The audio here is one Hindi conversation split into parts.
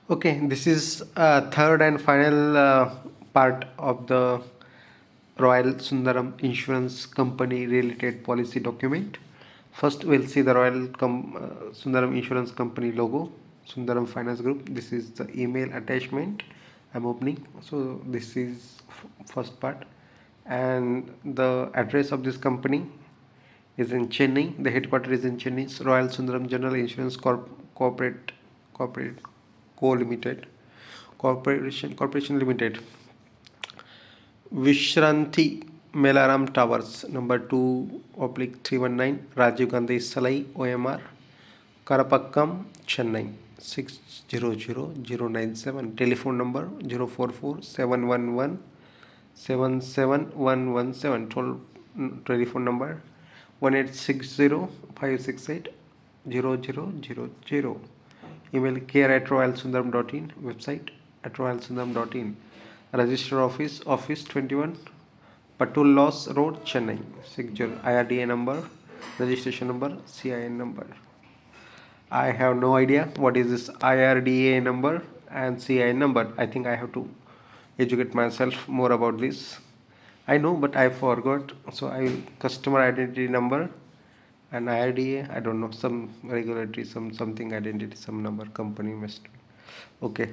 Okay, this is third and final part of the Royal Sundaram Insurance Company related policy document. First, we'll see the Sundaram Insurance Company logo, Sundaram Finance Group. This is the email attachment I'm opening. So this is first part, and the address of this company is in Chennai. The headquarters is in Chennai. It's Royal Sundaram General Insurance Corporate Co Limited Corporation Limited. Vishranti Melaram Towers, number 2/319, Rajiv Gandhi Salai, OMR, Karapakkam, Chennai, 600097. Telephone number 044 711 77117. Telephone number 1860 Email care@royalsundaram.in. Website at royalsundaram.in. Register office 21, Patul Loss Road, Chennai, 60. IRDA number, registration number, CIN number. I have no idea what is this IRDA number and CIN number. I think I have to educate myself more about this. I know, but I forgot. So I will customer identity number and IRDA. I don't know, some regulatory, something identity, some number, company must. Okay.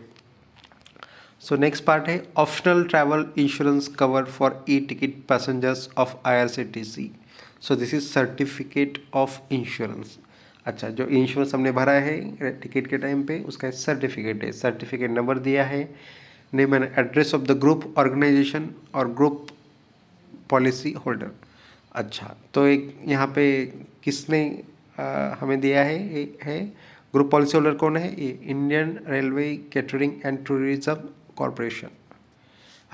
So next part है optional travel insurance cover for e-ticket passengers of IRCTC. So this is certificate of insurance. अच्छा, जो इंश्योरेंस हमने भरा है टिकट के टाइम पे उसका सर्टिफिकेट है, सर्टिफिकेट नंबर दिया है, name and address of the group organization और ग्रुप पॉलिसी होल्डर. अच्छा, तो एक यहाँ पे किसने हमें दिया है ग्रुप पॉलिसी होल्डर कौन है? ये Indian railway catering and tourism corporation,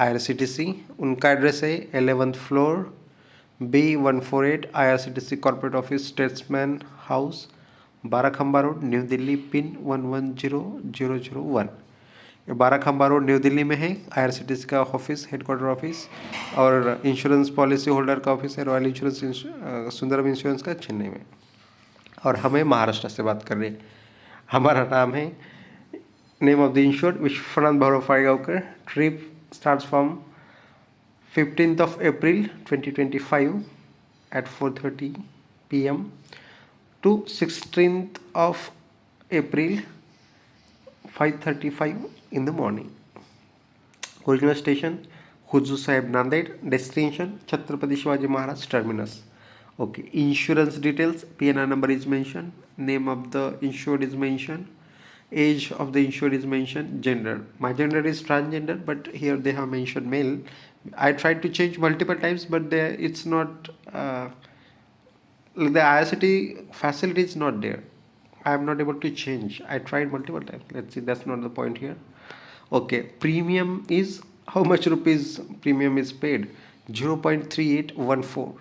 IRCTC. उनका एड्रेस है 11th floor, B148, IRCTC corporate office, statesman house, Barakhamba road, new Delhi, pin 110001. ये बाराखंबा रोड न्यू दिल्ली में है. IRCTC का ऑफिस, हेडक्वार्टर ऑफिस, और इंश्योरेंस पॉलिसी होल्डर का ऑफिस है रॉयल इंश्योरेंस सुंदरम इंश्योरेंस का चेन्नई में. और हमें महाराष्ट्र से बात कर रहे हैं. हमारा नाम है, name of the insured Vishwanath Bhairav Phaygavkar. Trip starts from 15th of April 2025 at 4:30 p.m. to 16th of April 5:35 in the morning. Original station Huzur Sahib Nanded. Destination Chhatrapati Shivaji Maharaj Terminus. Okay, insurance details. PNR number is mentioned, name of the insured is mentioned, age of the insured is mentioned, gender. My gender is transgender, but here they have mentioned male. I tried to change multiple times, but it's not. The IRCT facility is not there. I am not able to change. I tried multiple times. Let's see. That's not the point here. Okay, premium is how much rupees premium is paid? 0.3814.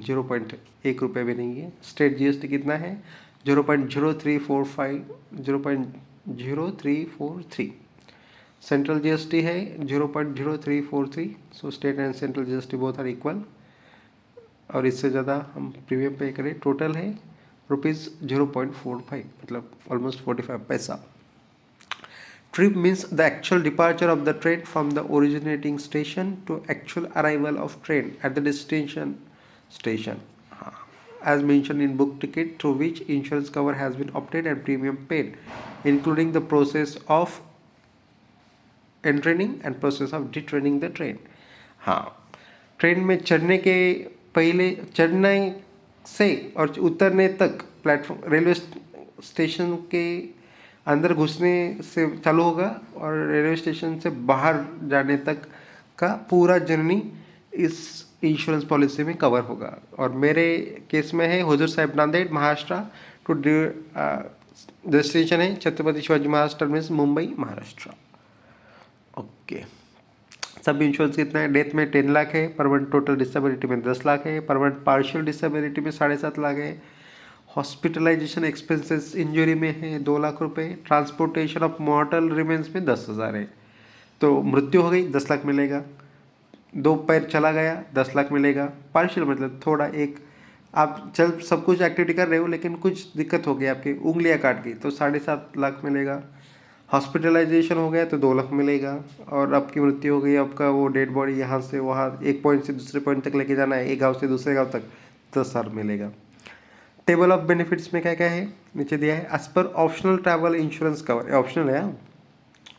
0.1 रुपये भी नहीं है. स्टेट GST कितना है? 0.0345, 0.0343. सेंट्रल GST है 0.0343. So state and central GST both are equal. और इससे ज़्यादा हम प्रीमियम पे करें, टोटल है ₹0.45, मतलब ऑलमोस्ट 45 पैसा. Trip means the actual departure of the train from the originating station to actual arrival of train at the destination station, as mentioned in book ticket, through which insurance cover has been obtained and premium paid, including the process of entraining and process of detraining the train. हाँ, ट्रेन में चढ़ने के पहले, चढ़ने से और उतरने तक प्लेटफॉर्म रेलवे स्टेशन के अंदर घुसने से चालू होगा और रेलवे स्टेशन से बाहर जाने तक का पूरा जर्नी इस इंश्योरेंस पॉलिसी में कवर होगा. और मेरे केस में है हुजूर साहिब नांदेड़ महाराष्ट्र टू डेस्टिनेशन है छत्रपति शिवाजी महाराज टर्मिनस मुंबई महाराष्ट्र. ओके, सब इंश्योरेंस कितना है? डेथ में 10 लाख है, परमानेंट टोटल डिसेबिलिटी में 10 लाख है, परमानेंट पार्शियल डिसेबिलिटी में 7.5 लाख है, हॉस्पिटलाइजेशन एक्सपेंसेस इंजरी में है 2 लाख रुपए, ट्रांसपोर्टेशन ऑफ मॉर्टल रिमेन्स में 10,000 है. तो मृत्यु हो गई 10 लाख मिलेगा, 2 पैर चला गया 10 लाख मिलेगा, पार्शियल मतलब थोड़ा एक आप चल सब कुछ एक्टिविटी कर रहे हो लेकिन कुछ दिक्कत हो गई, आपकी उंगलियां काट गई तो 7.5 लाख मिलेगा. हॉस्पिटलाइजेशन हो गया तो 2 लाख मिलेगा, और आपकी मृत्यु हो गई, आपका वो डेड बॉडी यहाँ से वहाँ एक पॉइंट से दूसरे पॉइंट तक लेके जाना है, एक गांव से दूसरे गांव तक, 10,000 मिलेगा। टेबल ऑफ बेनिफिट्स में क्या क्या है नीचे दिया है। As per optional travel insurance cover, optional है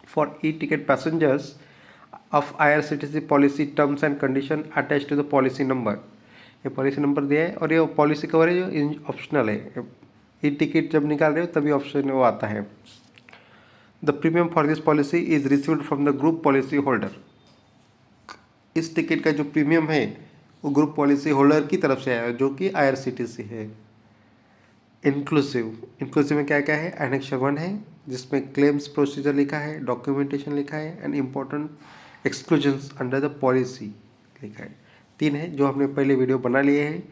for e ticket passengers of IRCTC policy terms and condition attach to the policy number. ये पॉलिसी नंबर दिया है और ये पॉलिसी कवर है जो ऑप्शनल है। ई टिकट जब निकाल रहे हो तभी ऑप्शन वो आता है। The premium for this policy is received from the group policy holder. इस टिकट का जो प्रीमियम है वो ग्रुप पॉलिसी होल्डर की तरफ से आया जो कि IRCTC है। इंक्लूसिव में क्या क्या है, एनेक्सर 1 है जिसमें क्लेम्स प्रोसीजर लिखा है, डॉक्यूमेंटेशन लिखा है and important exclusions under the policy लिखा है। 3 है जो हमने पहले वीडियो बना लिए हैं।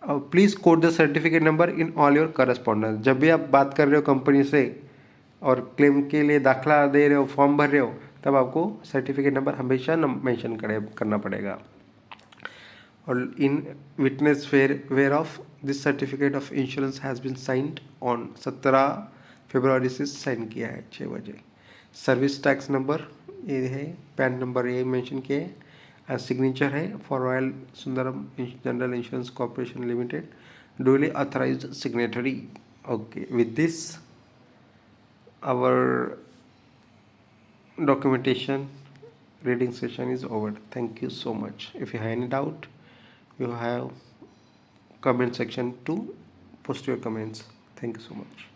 Please code the certificate number in all your correspondence. जब भी आप बात कर रहे हो कंपनी से और क्लेम के लिए दाखिला दे रहे हो, फॉर्म भर रहे हो, तब आपको सर्टिफिकेट नंबर हमेशा मेंशन करना पड़ेगा। और in witness whereof this certificate of insurance has been signed on 17 February से साइन किया है 6 बजे। सर्विस टैक्स नंबर ये है, पैन नंबर ये मेंशन किया है, एंड सिग्नेचर है for royal Sundaram general insurance corporation limited, duly authorized signatory. Okay, with this our documentation reading session is over. Thank you so much. If you have any doubt, you have comment section to post your comments. Thank you so much.